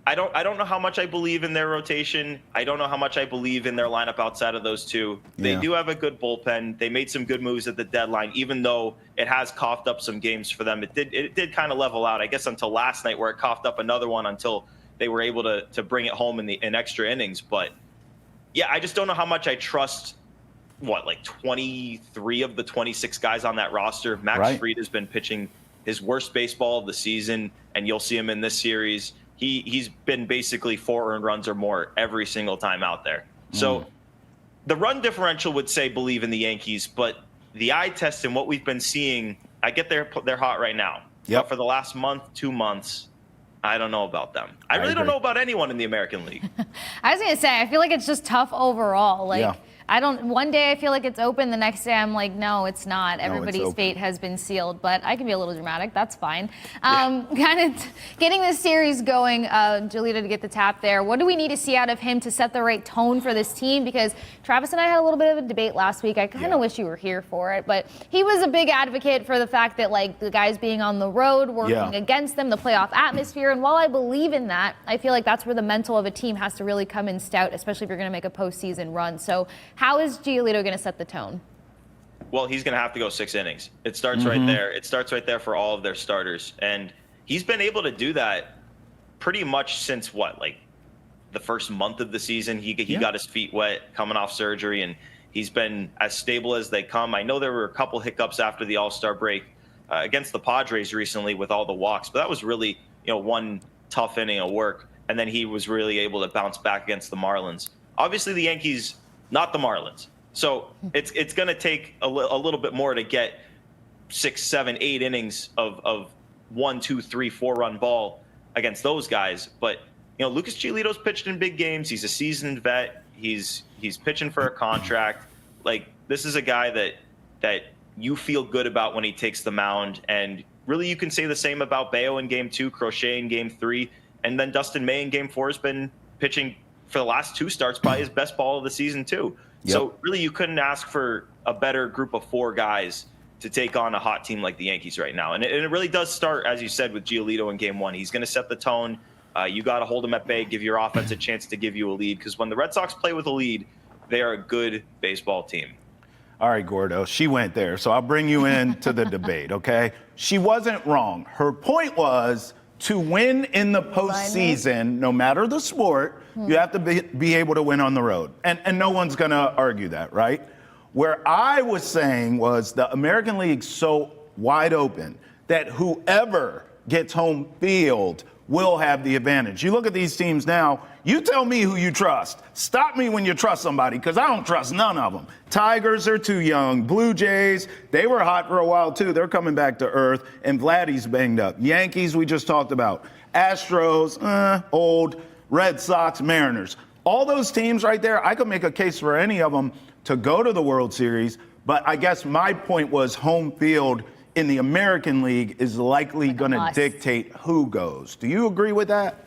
I don't know how much I believe in their rotation. I don't know how much I believe in their lineup outside of those two. They do have a good bullpen. They made some good moves at the deadline, even though it has coughed up some games for them. It did kind of level out, I guess, until last night, where it coughed up another one until they were able to bring it home in extra innings. But yeah, I just don't know how much I trust. 23 of the 26 guys on that roster. Max Fried has been pitching his worst baseball of the season, and you'll see him in this series. He's been basically 4 earned runs or more every single time out there. So the run differential would say believe in the Yankees, but the eye test and what we've been seeing, I get they're hot right now. But for the last month, 2 months, I don't know about them. I really don't know about anyone in the American League. I was going to say, I feel like it's just tough overall. One day I feel like it's open, the next day I'm like, no, it's not. Everybody's open. fate has been sealed, but I can be a little dramatic. That's fine. Kind of getting this series going, Giolito to get the tap there. What do we need to see out of him to set the right tone for this team? Because Travis and I had a little bit of a debate last week. I kind of wish you were here for it, but he was a big advocate for the fact that like the guys being on the road, working against them, the playoff atmosphere. And while I believe in that, I feel like that's where the mental of a team has to really come in stout, especially if you're going to make a postseason run. So how is Giolito going to set the tone? Well, he's going to have to go 6 innings. It starts right there. It starts right there for all of their starters. And he's been able to do that pretty much since like the first month of the season. He got his feet wet coming off surgery, and he's been as stable as they come. I know there were a couple hiccups after the All-Star break against the Padres recently with all the walks, but that was really, one tough inning of work. And then he was really able to bounce back against the Marlins. Obviously, the Yankees, not the Marlins. So it's going to take a little bit more to get 6, 7, 8 innings of 1, 2, 3, 4-run ball against those guys. But Lucas Giolito's pitched in big games. He's a seasoned vet. He's pitching for a contract. Like, this is a guy that you feel good about when he takes the mound. And really, you can say the same about Bayo in Game 2, Crochet in Game 3, and then Dustin May in Game 4 has been pitching for the last 2 starts by his best ball of the season too. Yep. So really, you couldn't ask for a better group of 4 guys to take on a hot team like the Yankees right now. And it really does start, as you said, with Giolito in Game 1. He's going to set the tone. You got to hold him at bay, give your offense a chance to give you a lead, because when the Red Sox play with a lead, they are a good baseball team. All right, Gordo, she went there, so I'll bring you into the debate, okay? She wasn't wrong. Her point was to win in the postseason, no matter the sport, you have to be able to win on the road. And no one's going to argue that, right? Where I was saying was the American League's so wide open that whoever gets home field will have the advantage. You look at these teams now, you tell me who you trust. Stop me when you trust somebody, because I don't trust none of them. Tigers are too young. Blue Jays, they were hot for a while too. They're coming back to earth, and Vladdy's banged up. Yankees, we just talked about. Astros, old. Red Sox, Mariners. All those teams right there, I could make a case for any of them to go to the World Series, but I guess my point was home field in the American League is likely going to dictate who goes. Do you agree with that?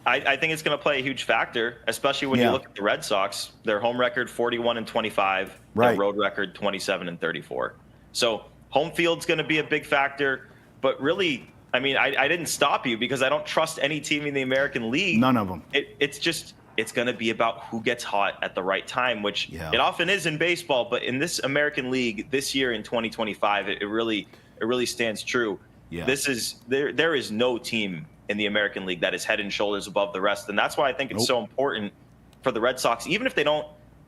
I think it's going to play a huge factor, especially when you look at the Red Sox. Their home record 41-25, their road record 27-34. So home field's going to be a big factor, but really, I mean, I didn't stop you because I don't trust any team in the American League. None of them. It's going to be about who gets hot at the right time, which it often is in baseball. But in this American League this year in 2025, it really stands true. Yeah. There is no team in the American League that is head and shoulders above the rest. And that's why I think it's so important for the Red Sox, even if they don't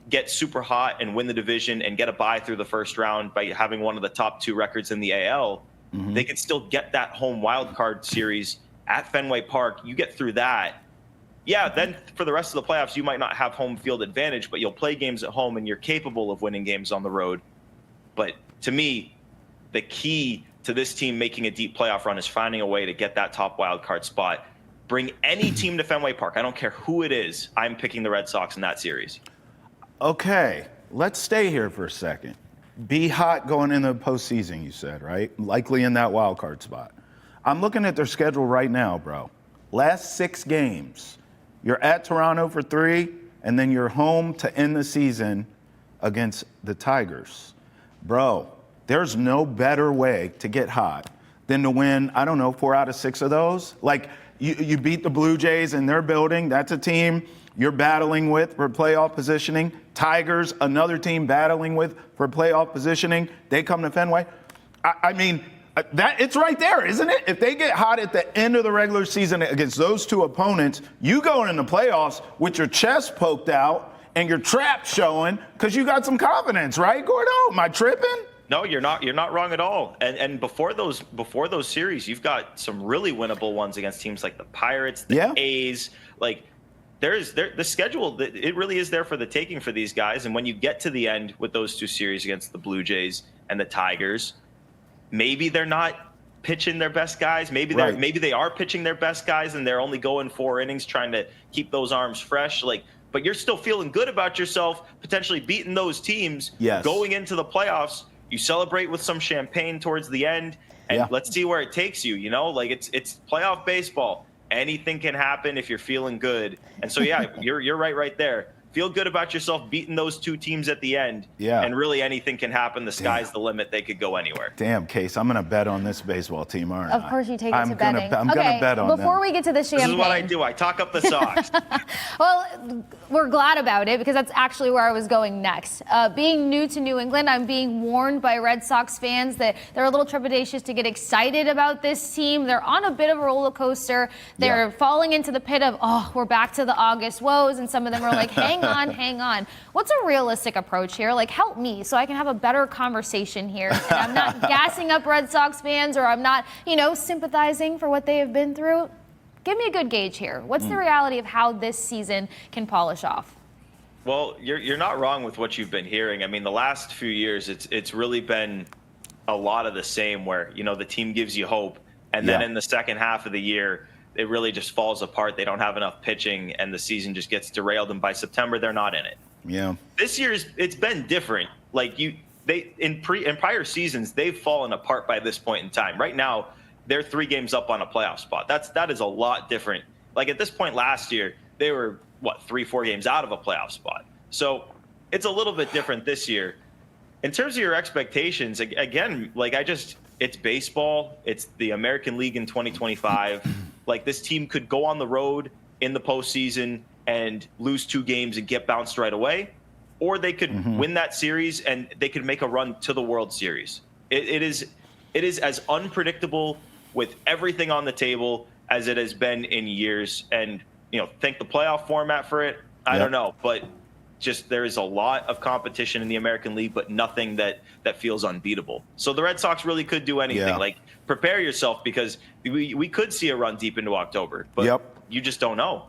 get super hot and win the division and get a bye through the first round by having one of the top 2 records in the AL, they can still get that home wild card series at Fenway Park. You get through that. Yeah, then for the rest of the playoffs, you might not have home field advantage, but you'll play games at home and you're capable of winning games on the road. But to me, the key to this team making a deep playoff run is finding a way to get that top wild card spot. Bring any team to Fenway Park. I don't care who it is. I'm picking the Red Sox in that series. Okay, let's stay here for a second. Be hot going into the postseason, you said, right? Likely in that wild card spot. I'm looking at their schedule right now, bro. Last 6 games. You're at Toronto for 3, and then you're home to end the season against the Tigers. Bro, there's no better way to get hot than to win, 4 out of 6 of those. Like, you beat the Blue Jays in their building. That's a team you're battling with for playoff positioning. Tigers, another team battling with for playoff positioning. They come to Fenway. I mean, that it's right there, isn't it? If they get hot at the end of the regular season against those 2 opponents, you go in the playoffs with your chest poked out and your trap showing because you got some confidence, right, Gordo? Am I tripping? No, you're not wrong at all. And before those series, you've got some really winnable ones against teams like the Pirates, the A's. Like, the schedule, it really is there for the taking for these guys. And when you get to the end with those 2 series against the Blue Jays and the Tigers, maybe they're not pitching their best guys. Maybe they are pitching their best guys and they're only going 4 innings trying to keep those arms fresh. Like, but you're still feeling good about yourself, potentially beating those teams, Yes. going into the playoffs. You celebrate with some champagne towards the end, and let's see where it takes you. You know, like it's playoff baseball. Anything can happen if you're feeling good. And so, yeah, you're right there. Feel good about yourself beating those two teams at the end. Yeah. And really anything can happen. The sky's the limit. They could go anywhere. Damn, Case, I'm going to bet on this baseball team, aren't I? Of course you take it to betting. I'm going to bet on them. Before we get to the champagne. This is what I do. I talk up the Sox. Well, we're glad about it because that's actually where I was going next. Being new to New England, I'm being warned by Red Sox fans that they're a little trepidatious to get excited about this team. They're on a bit of a roller coaster. They're falling into the pit of, we're back to the August woes. And some of them are like, hang on, hang on. What's a realistic approach here? Like, help me so I can have a better conversation here. And I'm not gassing up Red Sox fans, or I'm not, sympathizing for what they have been through. Give me a good gauge here. What's the reality of how this season can polish off? Well, you're not wrong with what you've been hearing. I mean, the last few years, it's really been a lot of the same where, the team gives you hope. And then in the second half of the year, it really just falls apart. They don't have enough pitching and the season just gets derailed. And by September, they're not in it. Yeah. This year's, it's been different. Like in prior seasons, they've fallen apart by this point in time. Right now, they're 3 games up on a playoff spot. That is a lot different. Like at this point last year, they were 3-4 games out of a playoff spot. So it's a little bit different this year. In terms of your expectations, again, it's baseball. It's the American League in 2025. Like this team could go on the road in the postseason and lose 2 games and get bounced right away, or they could win that series and they could make a run to the World Series. It is as unpredictable with everything on the table as it has been in years. And, think the playoff format for it. I don't know, but just there is a lot of competition in the American League, but nothing that feels unbeatable. So the Red Sox really could do anything. Yeah. Like prepare yourself because we could see a run deep into October, but you just don't know.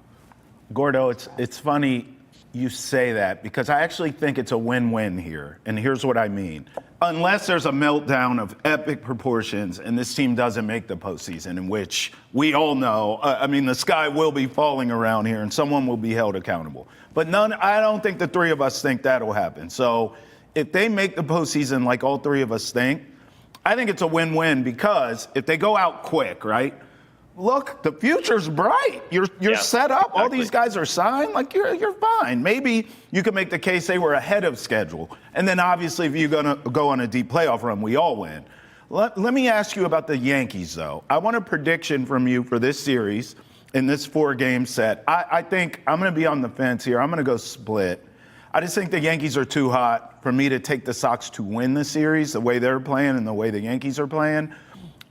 Gordo, it's funny you say that because I actually think it's a win-win here. And here's what I mean. Unless there's a meltdown of epic proportions and this team doesn't make the postseason, in which we all know, the sky will be falling around here and someone will be held accountable. But I don't think the 3 of us think that'll happen. So if they make the postseason like all 3 of us think, I think it's a win-win because if they go out quick, right? Look, the future's bright. You're set up. Exactly. All these guys are signed. Like you're fine. Maybe you could make the case they were ahead of schedule. And then obviously if you're gonna go on a deep playoff run, we all win. Let me ask you about the Yankees though. I want a prediction from you for this series in this 4-game set. I think I'm gonna be on the fence here. I'm gonna go split. I just think the Yankees are too hot for me to take the Sox to win the series the way they're playing and the way the Yankees are playing.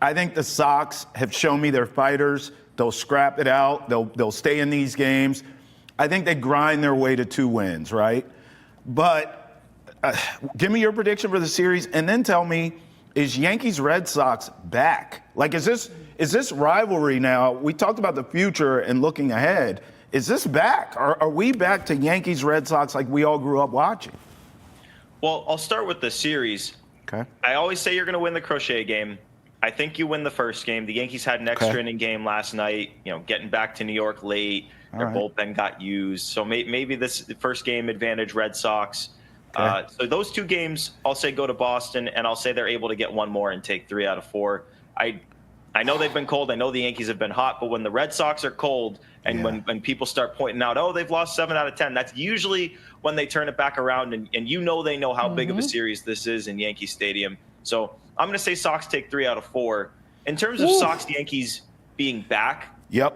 I think the Sox have shown me they're fighters. They'll scrap it out. They'll stay in these games. I think they grind their way to 2 wins, right? But give me your prediction for the series, and then tell me, is Yankees-Red Sox back? Like, is this rivalry now? We talked about the future and looking ahead. Is this back? Are we back to Yankees-Red Sox like we all grew up watching? Well, I'll start with the series. Okay. I always say you're going to win the crochet game. I think you win the first game. The Yankees had an extra inning game last night, getting back to New York late. Their bullpen got used. So maybe this first game advantage Red Sox. Okay. So those 2 games, I'll say go to Boston, and I'll say they're able to get 1 more and take 3 out of 4. I know they've been cold. I know the Yankees have been hot. But when the Red Sox are cold and when people start pointing out, they've lost 7 out of 10, that's usually when they turn it back around. And they know how big of a series this is in Yankee Stadium. So I'm going to say Sox take 3 out of 4. In terms of Sox-Yankees being back,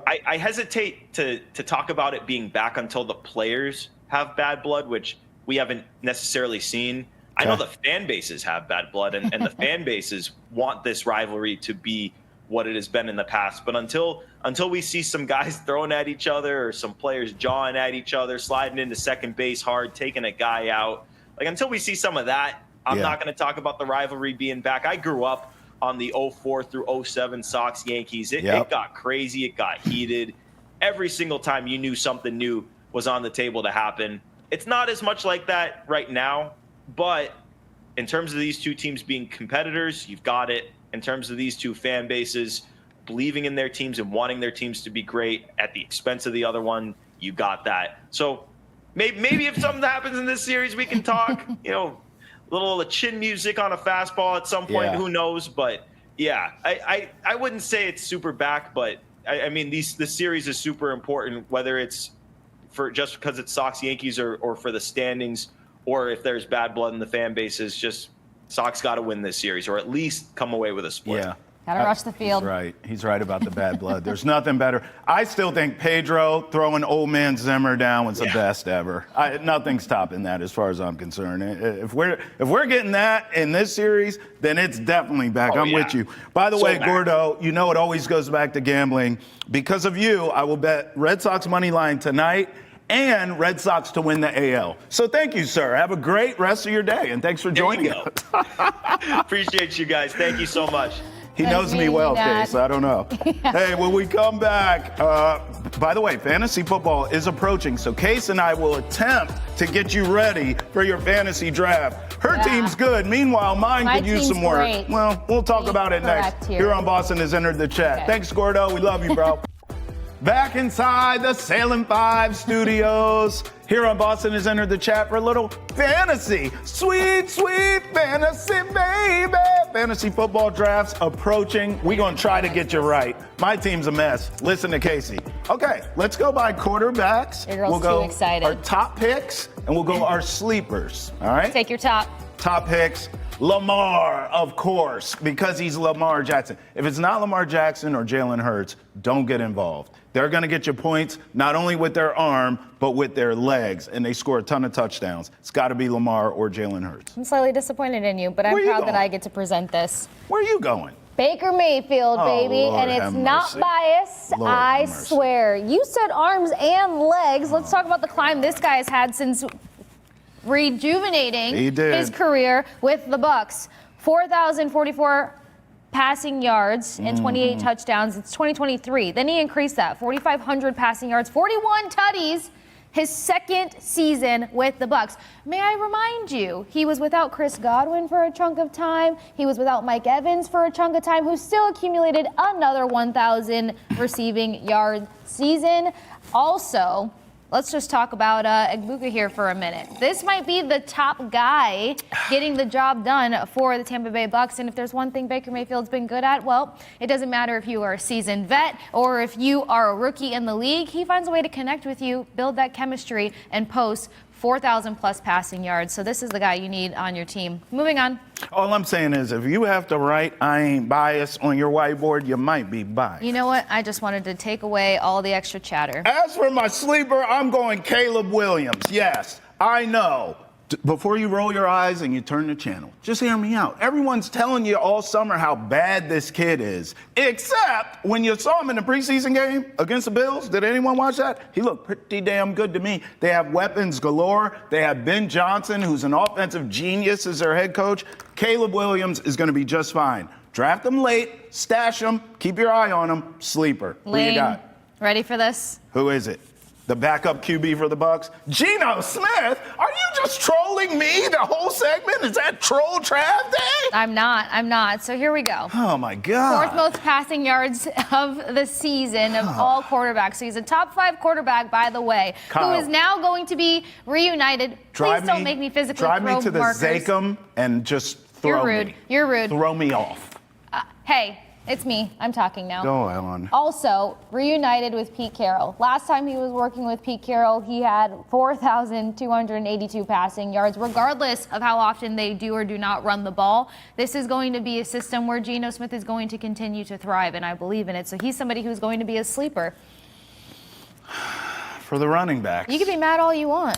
I hesitate to talk about it being back until the players have bad blood, which we haven't necessarily seen. I know the fan bases have bad blood, and the fan bases want this rivalry to be what it has been in the past. But until we see some guys throwing at each other or some players jawing at each other, sliding into second base hard, taking a guy out, until we see some of that, I'm not going to talk about the rivalry being back. I grew up on the 04 through 07 Sox-Yankees. It got crazy. It got heated. Every single time you knew something new was on the table to happen. It's not as much like that right now, but in terms of these 2 teams being competitors, you've got it. In terms of these 2 fan bases believing in their teams and wanting their teams to be great at the expense of the other one, you got that. So maybe if something happens in this series, we can talk. A little chin music on a fastball at some point. Yeah. Who knows? But yeah, I wouldn't say it's super back, but I mean, this series is super important, whether it's for just because it's Sox Yankees or for the standings, or if there's bad blood in the fan bases. Just Sox got to win this series, or at least come away with a split. Yeah. Gotta rush the field. He's right about the bad blood. There's nothing better. I still think Pedro throwing old man Zimmer down was the best ever. Nothing's topping that as far as I'm concerned. If we're getting that in this series, then it's definitely back. I'm with you. By the way, Gordo, it always goes back to gambling. Because of you, I will bet Red Sox money line tonight and Red Sox to win the AL. So thank you, sir. Have a great rest of your day, and thanks for joining us. Appreciate you guys. Thank you so much. He knows me well, Case. I don't know. Hey, when we come back, by the way, fantasy football is approaching, so Case and I will attempt to get you ready for your fantasy draft. Her team's good. Meanwhile, mine could use some work. Great. Well, we'll talk about it next. Here on Boston Has Entered the Chat. Okay. Thanks, Gordo. We love you, bro. Back inside the Salem 5 studios. Here on Boston Has Entered the Chat for a little fantasy. Sweet, sweet fantasy, baby. Fantasy football drafts approaching. We're going to try to get you right. My team's a mess. Listen to Casey. Okay, let's go by quarterbacks. Your girl's we'll go too excited. our top picks, and we'll go our sleepers. All right? Take your top. Top picks. Lamar, of course, because he's Lamar Jackson. If it's not Lamar Jackson or Jalen Hurts, don't get involved. They're going to get you points not only with their arm, but with their legs, and they score a ton of touchdowns. It's got to be Lamar or Jalen Hurts. I'm slightly disappointed in you, but I'm proud that I get to present this. Where are you going? Baker Mayfield, baby, Lord and it's have not mercy. biased, Lord I have mercy. swear. You said arms and legs. Let's talk about the climb this guy has had since rejuvenating his career with the Bucs. 4,044 passing yards and 28 touchdowns. It's 2023. Then he increased that. 4,500 passing yards, 41 tutties. His second season with the Bucs. May I remind you, he was without Chris Godwin for a chunk of time. He was without Mike Evans for a chunk of time, who still accumulated another 1,000 receiving yard season. Also, let's just talk about Egbuka here for a minute. This might be the top guy getting the job done for the Tampa Bay Bucs. And if there's one thing Baker Mayfield's been good at, well, it doesn't matter if you are a seasoned vet or if you are a rookie in the league. He finds a way to connect with you, build that chemistry, and post 4,000 plus passing yards. So this is the guy you need on your team. Moving on. All I'm saying is if you have to write I ain't biased on your whiteboard, you might be biased. You know what? I just wanted to take away all the extra chatter. As for my sleeper, I'm going Caleb Williams. Yes, I know. Before you roll your eyes and you turn the channel, just hear me out. Everyone's telling you all summer how bad this kid is, except when you saw him in the preseason game against the Bills. Did anyone watch that? He looked pretty damn good to me. They have weapons galore. They have Ben Johnson, who's an offensive genius as their head coach. Caleb Williams is going to be just fine. Draft him late, stash him, keep your eye on him. Sleeper. Who you got? Ready for this? Who is it? The backup QB for the Bucs? Geno Smith? Are you just trolling me the whole segment? Is that troll Trav day? I'm not. So here we go. Oh, my God. Fourth most passing yards of the season of all quarterbacks. So he's a top 5 quarterback, by the way, Kyle, who is now going to be reunited. Please don't make me physically drive throw me to the markers. Zakem and just throw You're rude. me. You're rude. Throw me off. Hey, it's me. I'm talking now. Go on. Also, reunited with Pete Carroll. Last time he was working with Pete Carroll, he had 4,282 passing yards, regardless of how often they do or do not run the ball. This is going to be a system where Geno Smith is going to continue to thrive, and I believe in it. So he's somebody who's going to be a sleeper. For the running backs. You can be mad all you want.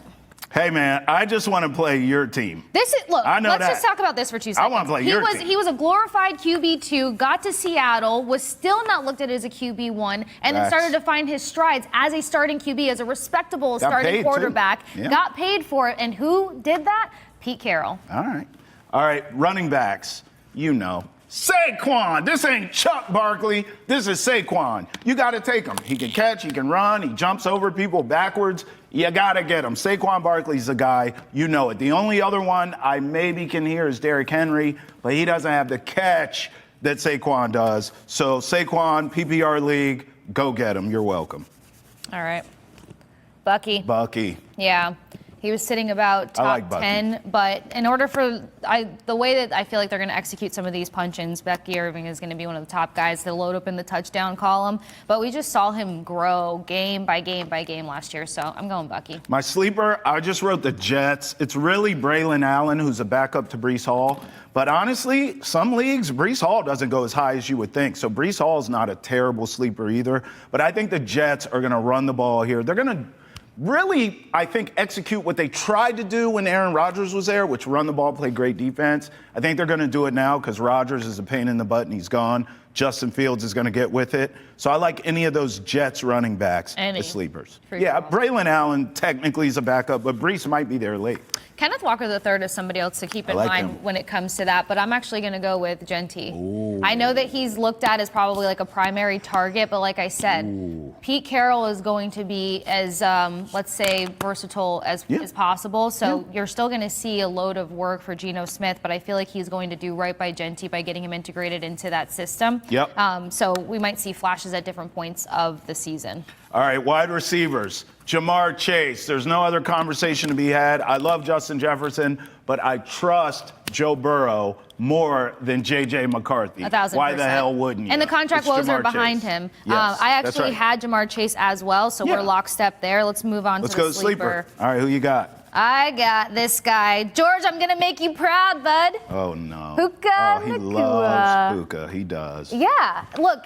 Hey, man, I just want to play your team. Look, I know let's that. just talk about this for 2 seconds. I want to play your team. He was a glorified QB2, got to Seattle, was still not looked at as a QB1, and then started to find his strides as a starting QB, as a respectable starting quarterback. Yeah. Got paid for it, and who did that? Pete Carroll. All right, running backs, you know. Saquon. This ain't Chuck Barkley. This is Saquon. You got to take him. He can catch, he can run, he jumps over people backwards. You got to get him. Saquon Barkley's the guy. You know it. The only other one I maybe can hear is Derrick Henry, but he doesn't have the catch that Saquon does. So Saquon, PPR league, go get him. You're welcome. All right. Bucky. Yeah. He was sitting about top 10, but in order for the way that I feel like they're going to execute some of these punch-ins, Becky Irving is going to be one of the top guys to load up in the touchdown column. But we just saw him grow game by game by game last year, so I'm going Bucky. My sleeper, I just wrote the Jets. It's really Braylon Allen, who's a backup to Breece Hall. But honestly, some leagues, Breece Hall doesn't go as high as you would think. So Breece Hall is not a terrible sleeper either. But I think the Jets are going to run the ball here. They're going to really, I think, execute what they tried to do when Aaron Rodgers was there, which run the ball, play great defense. I think they're going to do it now because Rodgers is a pain in the butt and he's gone. Justin Fields is going to get with it. So I like any of those Jets running backs as sleepers. Yeah, Braylon Allen technically is a backup, but Breece might be there late. Kenneth Walker III is somebody else to keep in mind when it comes to that, but I'm actually going to go with Genty. Ooh. I know that he's looked at as probably like a primary target, but like I said, Pete Carroll is going to be as, let's say, versatile as possible. So you're still going to see a load of work for Geno Smith, but I feel like he's going to do right by Genty by getting him integrated into that system. So we might see flashes at different points of the season. All right, wide receivers. Jamar Chase. There's no other conversation to be had. I love Justin Jefferson, but I trust Joe Burrow more than J.J. McCarthy. 1,000%. Why the hell wouldn't you? And the contract woes are behind him. Yes, I actually had Jamar Chase as well, so we're lockstep there. Let's move on to the sleeper. All right, who you got? I got this guy. George, I'm going to make you proud, bud. Oh, no. Puka he Nacua. loves Puka. He does. Yeah. Look,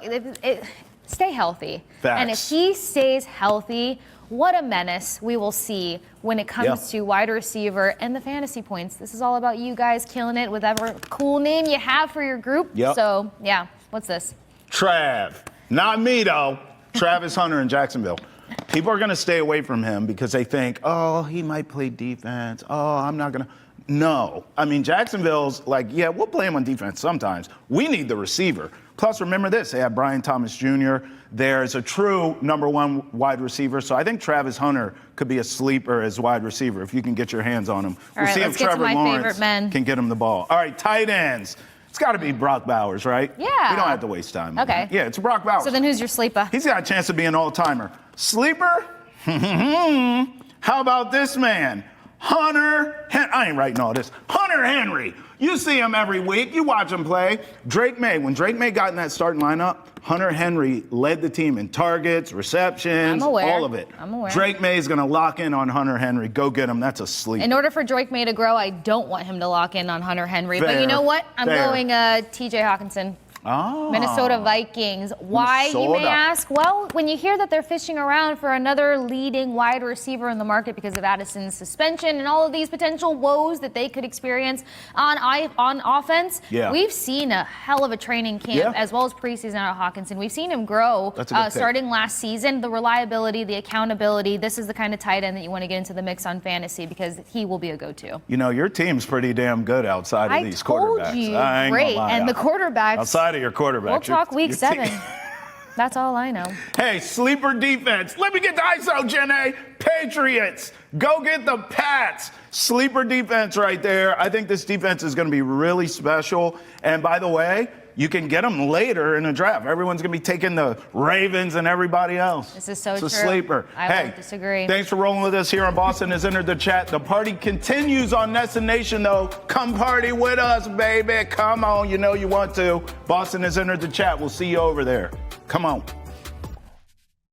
stay healthy. Facts. And if he stays healthy, what a menace we will see when it comes to wide receiver and the fantasy points. This is all about you guys killing it with whatever cool name you have for your group. So, yeah, what's this? Trav. Not me, though. Travis Hunter in Jacksonville. People are going to stay away from him because they think, oh, he might play defense. Oh, I'm not going to. No. I mean, Jacksonville's like, yeah, we'll play him on defense sometimes. We need the receiver. Plus, remember this. They have Brian Thomas Jr. There's a true number one wide receiver. So I think Travis Hunter could be a sleeper as wide receiver if you can get your hands on him. We'll see if Trevor Lawrence can get him the ball. All right, tight ends. It's got to be Brock Bowers, right? Yeah. We don't have to waste time. Okay. Yeah, it's Brock Bowers. So then who's your sleeper? He's got a chance to be an all-timer. Sleeper? How about this man? Hunter, I ain't writing all this. Hunter Henry. You see him every week. You watch him play. Drake May. When Drake May got in that starting lineup, Hunter Henry led the team in targets, receptions, all of it. I'm aware. Drake May is going to lock in on Hunter Henry. Go get him. That's a sleeper. In order for Drake May to grow, I don't want him to lock in on Hunter Henry. But you know what? I'm going T.J. Hawkinson. Oh. Minnesota Vikings. Why, you may ask? Well, when you hear that they're fishing around for another leading wide receiver in the market because of Addison's suspension and all of these potential woes that they could experience on offense, we've seen a hell of a training camp as well as preseason out of Hawkinson. We've seen him grow starting last season. The reliability, the accountability, this is the kind of tight end that you want to get into the mix on fantasy because he will be a go-to. You know, your team's pretty damn good outside of these quarterbacks. I told you, great. And the quarterbacks. Outside of your quarterback. We'll talk week 7. That's all I know. Hey, sleeper defense. Let me get the ISO, Jenny. Patriots. Go get the Pats. Sleeper defense right there. I think this defense is going to be really special. And by the way, you can get them later in the draft. Everyone's going to be taking the Ravens and everybody else. This is so true. It's a sleeper. I won't disagree. Thanks for rolling with us here on Boston Has Entered the Chat. The party continues on Nesson Nation, though. Come party with us, baby. Come on. You know you want to. Boston Has Entered the Chat. We'll see you over there. Come on.